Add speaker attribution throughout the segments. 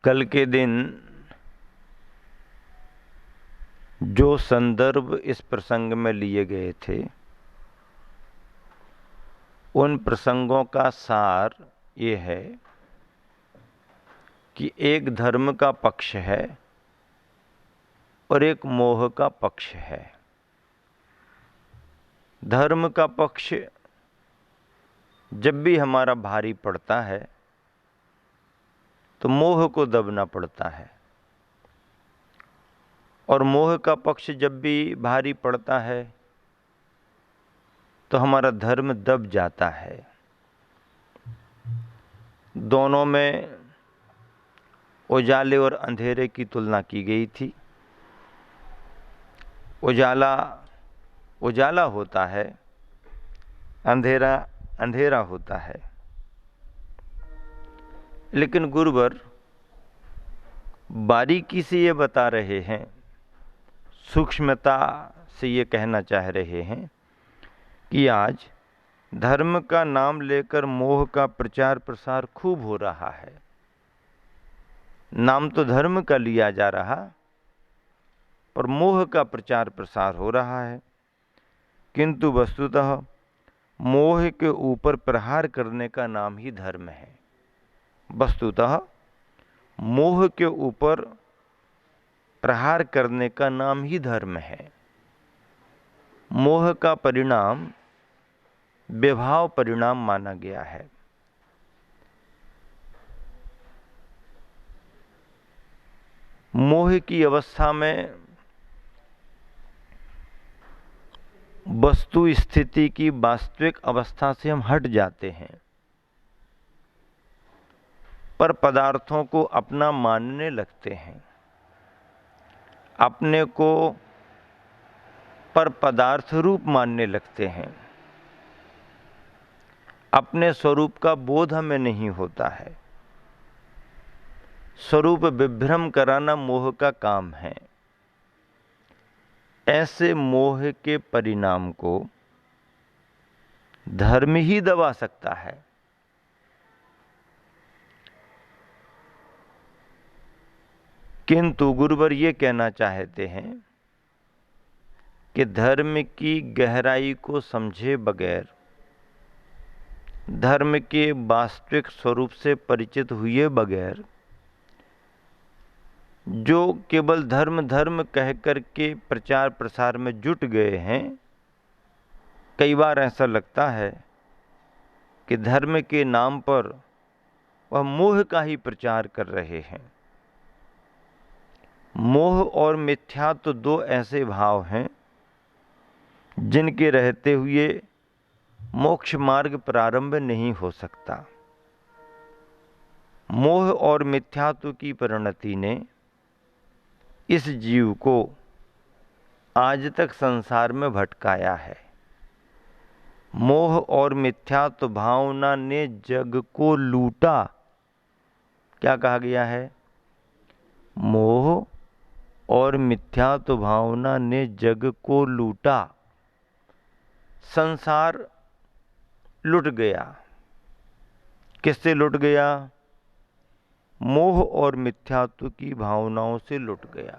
Speaker 1: कल के दिन जो संदर्भ इस प्रसंग में लिए गए थे, उन प्रसंगों का सार ये है कि एक धर्म का पक्ष है और एक मोह का पक्ष है। धर्म का पक्ष जब भी हमारा भारी पड़ता है तो मोह को दबना पड़ता है, और मोह का पक्ष जब भी भारी पड़ता है तो हमारा धर्म दब जाता है। दोनों में उजाले और अंधेरे की तुलना की गई थी। उजाला उजाला होता है, अंधेरा अंधेरा होता है। लेकिन गुरुवर बारीकी से ये बता रहे हैं, सूक्ष्मता से ये कहना चाह रहे हैं कि आज धर्म का नाम लेकर मोह का प्रचार प्रसार खूब हो रहा है। नाम तो धर्म का लिया जा रहा, पर मोह का प्रचार प्रसार हो रहा है। किंतु वस्तुतः मोह के ऊपर प्रहार करने का नाम ही धर्म है। वस्तुतः मोह के ऊपर प्रहार करने का नाम ही धर्म है। मोह का परिणाम विभाव परिणाम माना गया है। मोह की अवस्था में वस्तु स्थिति की वास्तविक अवस्था से हम हट जाते हैं, पर पदार्थों को अपना मानने लगते हैं। अपने को पर पदार्थ रूप मानने लगते हैं। अपने स्वरूप का बोध हमें नहीं होता है। स्वरूप विभ्रम कराना मोह का काम है। ऐसे मोह के परिणाम को धर्म ही दबा सकता है। किंतु गुरुवर ये कहना चाहते हैं कि धर्म की गहराई को समझे बगैर, धर्म के वास्तविक स्वरूप से परिचित हुए बगैर, जो केवल धर्म धर्म कहकर के प्रचार प्रसार में जुट गए हैं, कई बार ऐसा लगता है कि धर्म के नाम पर वह मोह का ही प्रचार कर रहे हैं। मोह और मिथ्या तो दो ऐसे भाव हैं जिनके रहते हुए मोक्ष मार्ग प्रारंभ नहीं हो सकता। मोह और मिथ्यात्व की परिणति ने इस जीव को आज तक संसार में भटकाया है। मोह और मिथ्यात्व भावना ने जग को लूटा। क्या कहा गया है? मोह और मिथ्यात्व भावना ने जग को लूटा। संसार लुट गया। किससे लुट गया? मोह और मिथ्यात्व की भावनाओं से लुट गया।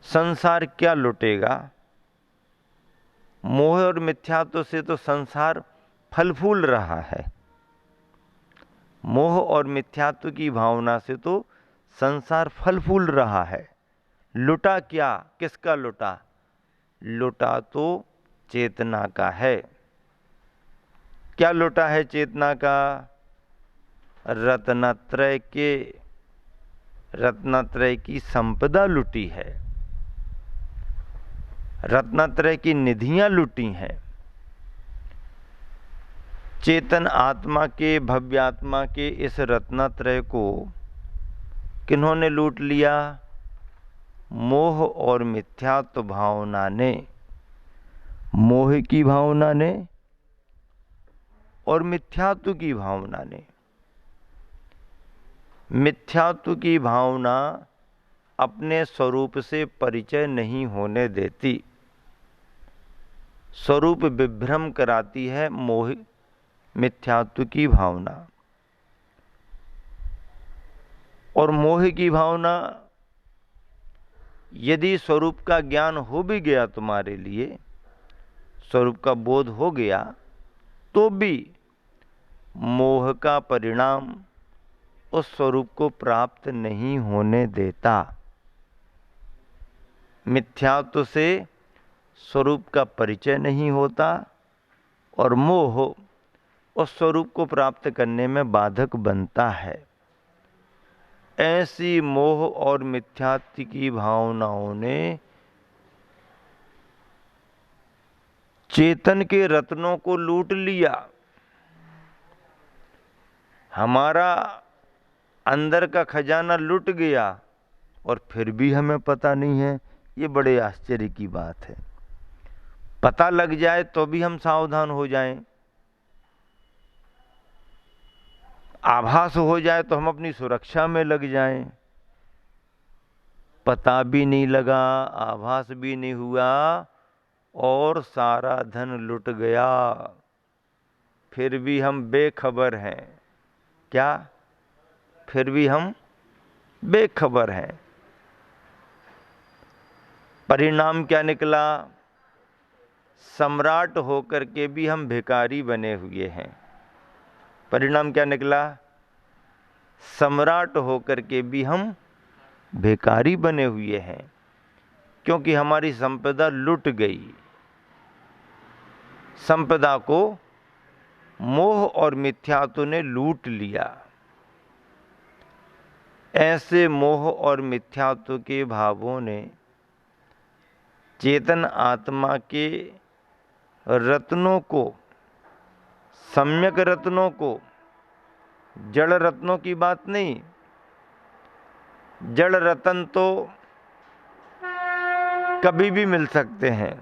Speaker 1: संसार क्या लुटेगा? मोह और मिथ्यात्व से तो संसार फल फूल रहा है। मोह और मिथ्यात्व की भावना से तो संसार फल फूल रहा है। लुटा क्या? किसका लुटा? लुटा तो चेतना का है। क्या लुटा है चेतना का? रत्नत्रय की संपदा लुटी है। रत्नत्रय की निधियां लुटी हैं। चेतन आत्मा के, भव्यात्मा के इस रत्नत्रय को किन्होंने लूट लिया? मोह और मिथ्यात्व भावना ने। मोह की भावना ने और मिथ्यात्व की भावना ने। मिथ्यात्व की भावना अपने स्वरूप से परिचय नहीं होने देती। स्वरूप विभ्रम कराती है मोह मिथ्यात्व की भावना। और मोह की भावना, यदि स्वरूप का ज्ञान हो भी गया तुम्हारे लिए, स्वरूप का बोध हो गया, तो भी मोह का परिणाम उस स्वरूप को प्राप्त नहीं होने देता। मिथ्यात्व से स्वरूप का परिचय नहीं होता और मोह उस स्वरूप को प्राप्त करने में बाधक बनता है। ऐसी मोह और मिथ्यात्व की भावनाओं ने चेतन के रत्नों को लूट लिया। हमारा अंदर का खजाना लुट गया और फिर भी हमें पता नहीं है। ये बड़े आश्चर्य की बात है। पता लग जाए तो भी हम सावधान हो जाएं, आभास हो जाए तो हम अपनी सुरक्षा में लग जाएं। पता भी नहीं लगा, आभास भी नहीं हुआ और सारा धन लुट गया, फिर भी हम बेखबर हैं। क्या? फिर भी हम बेखबर हैं। परिणाम क्या निकला? सम्राट होकर के भी हम भिखारी बने हुए हैं। परिणाम क्या निकला? सम्राट होकर के भी हम भिखारी बने हुए हैं, क्योंकि हमारी संपदा लुट गई। संपदा को मोह और मिथ्यात्व ने लूट लिया। ऐसे मोह और मिथ्यात्व के भावों ने चेतन आत्मा के रत्नों को, सम्यक रत्नों को, जड़ रत्नों की बात नहीं, जड़ रत्न तो कभी भी मिल सकते हैं,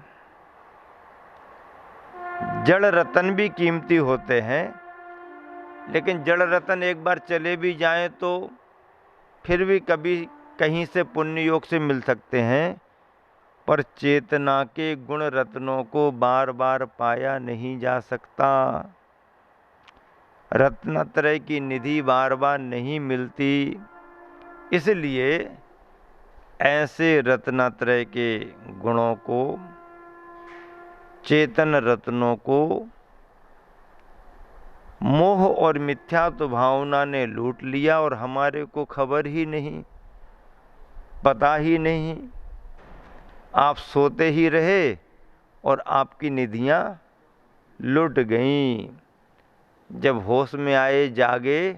Speaker 1: जड़ रत्न भी कीमती होते हैं, लेकिन जड़ रत्न एक बार चले भी जाएं तो फिर भी कभी कहीं से पुण्य योग से मिल सकते हैं, पर चेतना के गुण रत्नों को बार बार पाया नहीं जा सकता। रत्नत्रय की निधि बार बार नहीं मिलती, इसलिए ऐसे रत्नत्रय के गुणों को, चेतन रत्नों को मोह और मिथ्यात्व भावना ने लूट लिया और हमारे को खबर ही नहीं, पता ही नहीं। आप सोते ही रहे और आपकी निधियां लुट गईं। जब होश में आए, जागे,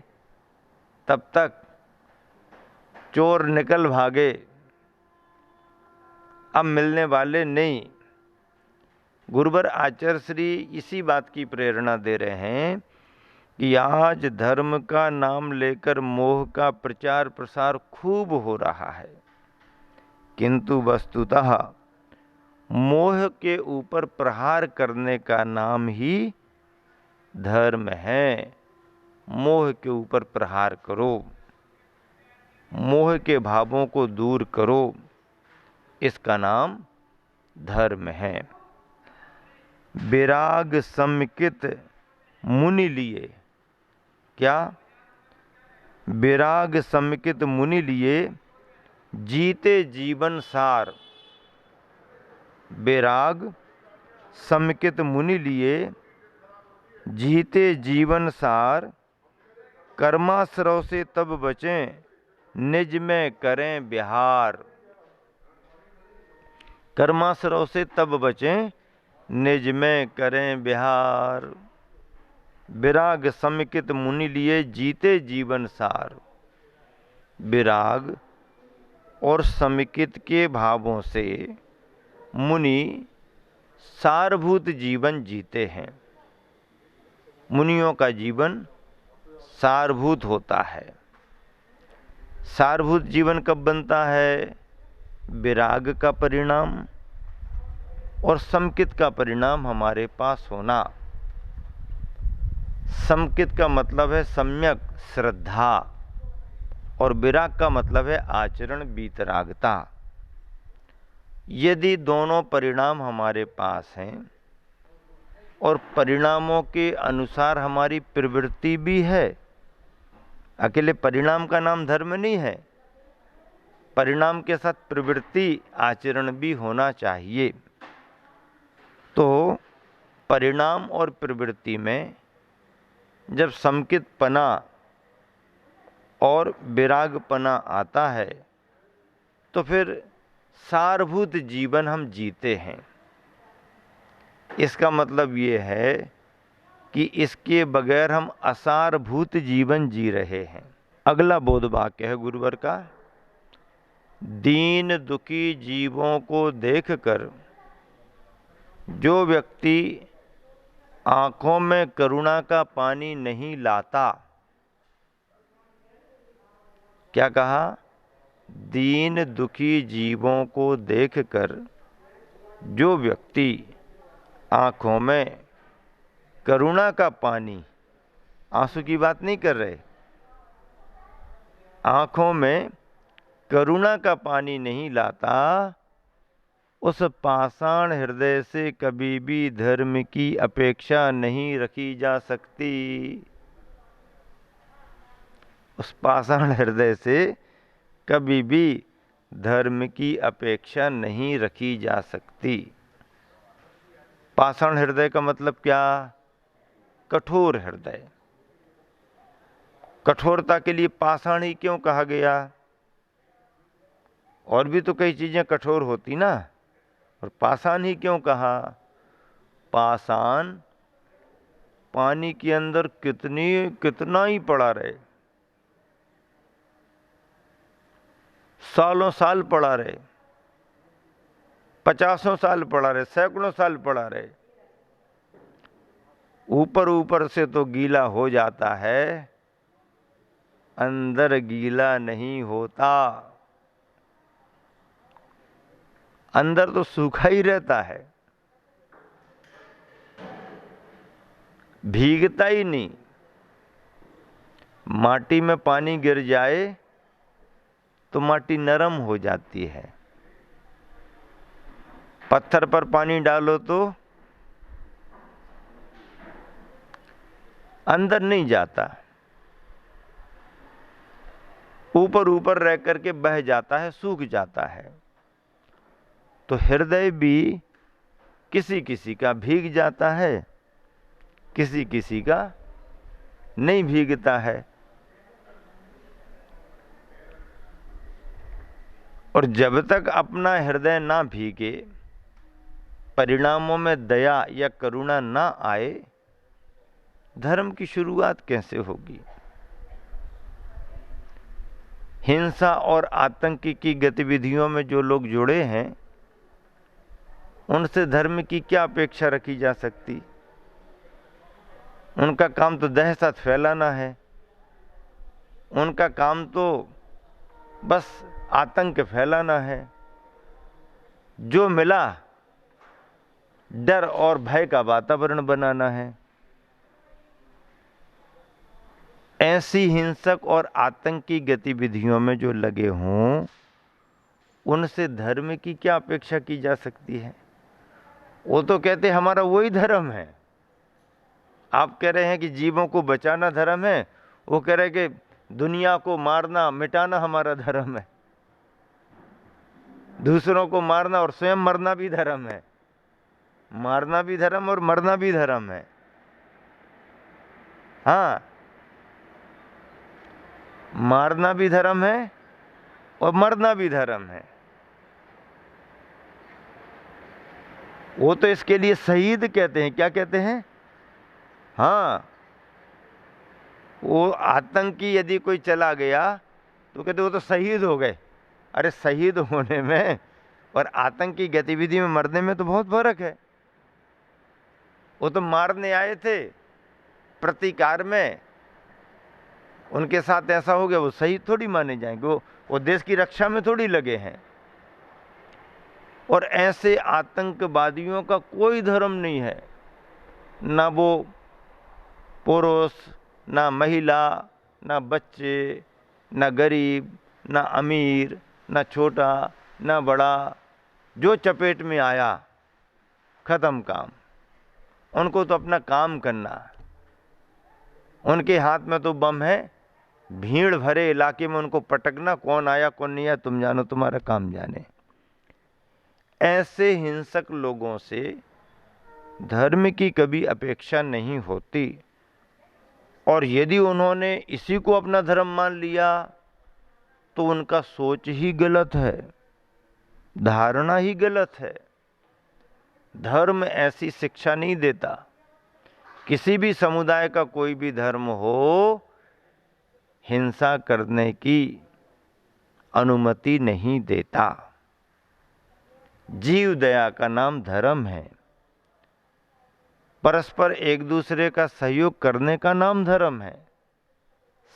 Speaker 1: तब तक चोर निकल भागे, अब मिलने वाले नहीं। गुरुवर आचार्य श्री इसी बात की प्रेरणा दे रहे हैं कि आज धर्म का नाम लेकर मोह का प्रचार प्रसार खूब हो रहा है, किंतु वस्तुतः मोह के ऊपर प्रहार करने का नाम ही धर्म है। मोह के ऊपर प्रहार करो, मोह के भावों को दूर करो, इसका नाम धर्म है। विराग समिकित मुनि लिए, क्या? विराग समिकित मुनि लिए जीते जीवन सार। विराग समिकित मुनि लिए जीते जीवन सार, कर्माश्रव से तब बचें, निज में करें विहार। कर्माश्रव से तब बचें, निज में करें विहार। विराग समिकित मुनि लिए जीते जीवन सार। विराग और समिकित के भावों से मुनि सारभूत जीवन जीते हैं। मुनियों का जीवन सारभूत होता है। सारभूत जीवन कब बनता है? विराग का परिणाम और समिकित का परिणाम हमारे पास होना। समिकित का मतलब है सम्यक श्रद्धा और विराग का मतलब है आचरण वीतरागता। यदि दोनों परिणाम हमारे पास हैं और परिणामों के अनुसार हमारी प्रवृत्ति भी है, अकेले परिणाम का नाम धर्म नहीं है, परिणाम के साथ प्रवृत्ति आचरण भी होना चाहिए। तो परिणाम और प्रवृत्ति में जब समकितपना और विरागपना आता है तो फिर सारभूत जीवन हम जीते हैं। इसका मतलब ये है कि इसके बगैर हम असारभूत जीवन जी रहे हैं। अगला बोध वाक्य है गुरुवर का, दीन दुखी जीवों को देखकर जो व्यक्ति आंखों में करुणा का पानी नहीं लाता, क्या कहा? दीन दुखी जीवों को देखकर जो व्यक्ति आंखों में करुणा का पानी, आंसू की बात नहीं कर रहे, आंखों में करुणा का पानी नहीं लाता, उस पाषाण हृदय से कभी भी धर्म की अपेक्षा नहीं रखी जा सकती। उस पाषाण हृदय से कभी भी धर्म की अपेक्षा नहीं रखी जा सकती। पाषाण हृदय का मतलब क्या? कठोर हृदय। कठोरता के लिए पाषाण ही क्यों कहा गया? और भी तो कई चीजें कठोर होती ना, और पाषाण ही क्यों कहा? पाषाण पानी के अंदर कितना ही पड़ा रहे, सालों साल पड़ा रहे, 50 साल पड़ा रहे, सैकड़ों साल पड़ा रहे, ऊपर ऊपर से तो गीला हो जाता है, अंदर गीला नहीं होता, अंदर तो सूखा ही रहता है, भीगता ही नहीं। माटी में पानी गिर जाए तो माटी नरम हो जाती है, पत्थर पर पानी डालो तो अंदर नहीं जाता, ऊपर ऊपर रह करके बह जाता है, सूख जाता है। तो हृदय भी किसी किसी का भीग जाता है, किसी किसी का नहीं भीगता है। और जब तक अपना हृदय ना भीगे, परिणामों में दया या करुणा ना आए, धर्म की शुरुआत कैसे होगी? हिंसा और आतंक की गतिविधियों में जो लोग जुड़े हैं, उनसे धर्म की क्या अपेक्षा रखी जा सकती? उनका काम तो दहशत फैलाना है, उनका काम तो बस आतंक फैलाना है, जो मिला डर और भय का वातावरण बनाना है। ऐसी हिंसक और आतंकी गतिविधियों में जो लगे हों, उनसे धर्म की क्या अपेक्षा की जा सकती है? वो तो कहते हमारा वही धर्म है। आप कह रहे हैं कि जीवों को बचाना धर्म है, वो कह रहे कि दुनिया को मारना मिटाना हमारा धर्म है। दूसरों को मारना और स्वयं मरना भी धर्म है। मारना भी धर्म और मरना भी धर्म है। हाँ, मारना भी धर्म है और मरना भी धर्म है। वो तो इसके लिए शहीद कहते हैं। क्या कहते हैं? हाँ, वो आतंकी यदि कोई चला गया तो कहते वो तो शहीद हो गए। अरे शहीद होने में और आतंकी गतिविधि में मरने में तो बहुत फर्क है। वो तो मारने आए थे, प्रतिकार में उनके साथ ऐसा हो गया, वो शहीद थोड़ी माने जाएंगे। वो देश की रक्षा में थोड़ी लगे हैं। और ऐसे आतंकवादियों का कोई धर्म नहीं है, ना वो पुरुष, ना महिला, ना बच्चे, ना गरीब, ना अमीर, ना छोटा, ना बड़ा, जो चपेट में आया खत्म काम। उनको तो अपना काम करना, उनके हाथ में तो बम है, भीड़ भरे इलाके में उनको पटकना, कौन आया कौन नहीं आया तुम जानो, तुम्हारा काम जाने। ऐसे हिंसक लोगों से धर्म की कभी अपेक्षा नहीं होती। और यदि उन्होंने इसी को अपना धर्म मान लिया तो उनका सोच ही गलत है, धारणा ही गलत है। धर्म ऐसी शिक्षा नहीं देता। किसी भी समुदाय का कोई भी धर्म हो, हिंसा करने की अनुमति नहीं देता। जीव दया का नाम धर्म है। परस्पर एक दूसरे का सहयोग करने का नाम धर्म है।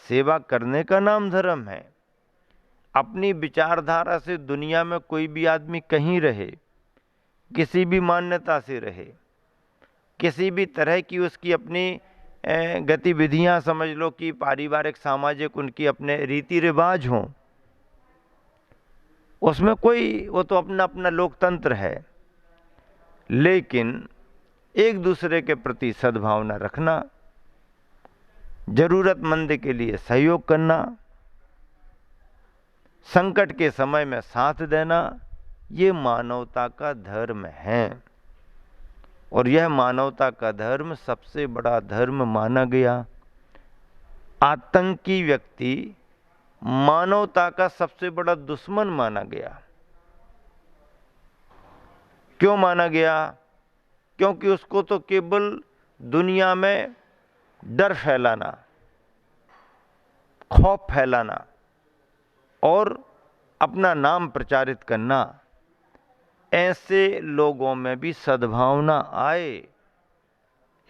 Speaker 1: सेवा करने का नाम धर्म है। अपनी विचारधारा से दुनिया में कोई भी आदमी कहीं रहे, किसी भी मान्यता से रहे, किसी भी तरह की उसकी अपनी गतिविधियां समझ लो कि पारिवारिक सामाजिक उनकी अपने रीति रिवाज हों, उसमें कोई, वो तो अपना अपना लोकतंत्र है। लेकिन एक दूसरे के प्रति सद्भावना रखना, जरूरतमंद के लिए सहयोग करना, संकट के समय में साथ देना, ये मानवता का धर्म है। और यह मानवता का धर्म सबसे बड़ा धर्म माना गया। आतंकी व्यक्ति मानवता का सबसे बड़ा दुश्मन माना गया। क्यों माना गया? क्योंकि उसको तो केवल दुनिया में डर फैलाना, खौफ फैलाना और अपना नाम प्रचारित करना, ऐसे लोगों में भी सद्भावना आए,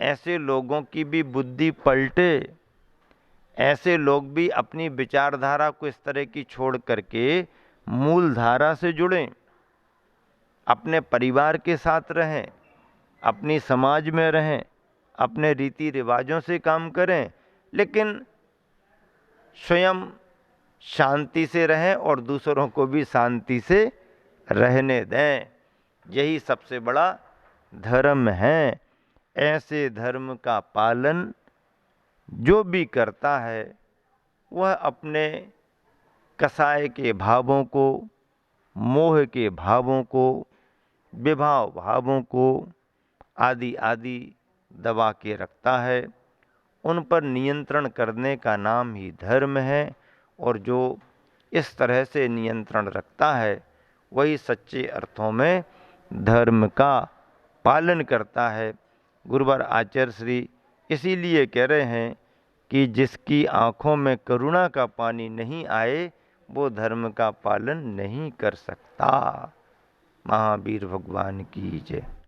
Speaker 1: ऐसे लोगों की भी बुद्धि पलटे, ऐसे लोग भी अपनी विचारधारा को इस तरह की छोड़ करके मूल धारा से जुड़ें, अपने परिवार के साथ रहें, अपनी समाज में रहें, अपने रीति रिवाजों से काम करें, लेकिन स्वयं शांति से रहें और दूसरों को भी शांति से रहने दें। यही सबसे बड़ा धर्म है। ऐसे धर्म का पालन जो भी करता है वह अपने कसाय के भावों को, मोह के भावों को, विभाव भावों को आदि आदि दबा के रखता है। उन पर नियंत्रण करने का नाम ही धर्म है। और जो इस तरह से नियंत्रण रखता है वही सच्चे अर्थों में धर्म का पालन करता है। गुरुवर आचार्य श्री इसीलिए कह रहे हैं कि जिसकी आँखों में करुणा का पानी नहीं आए वो धर्म का पालन नहीं कर सकता। महावीर भगवान की जय।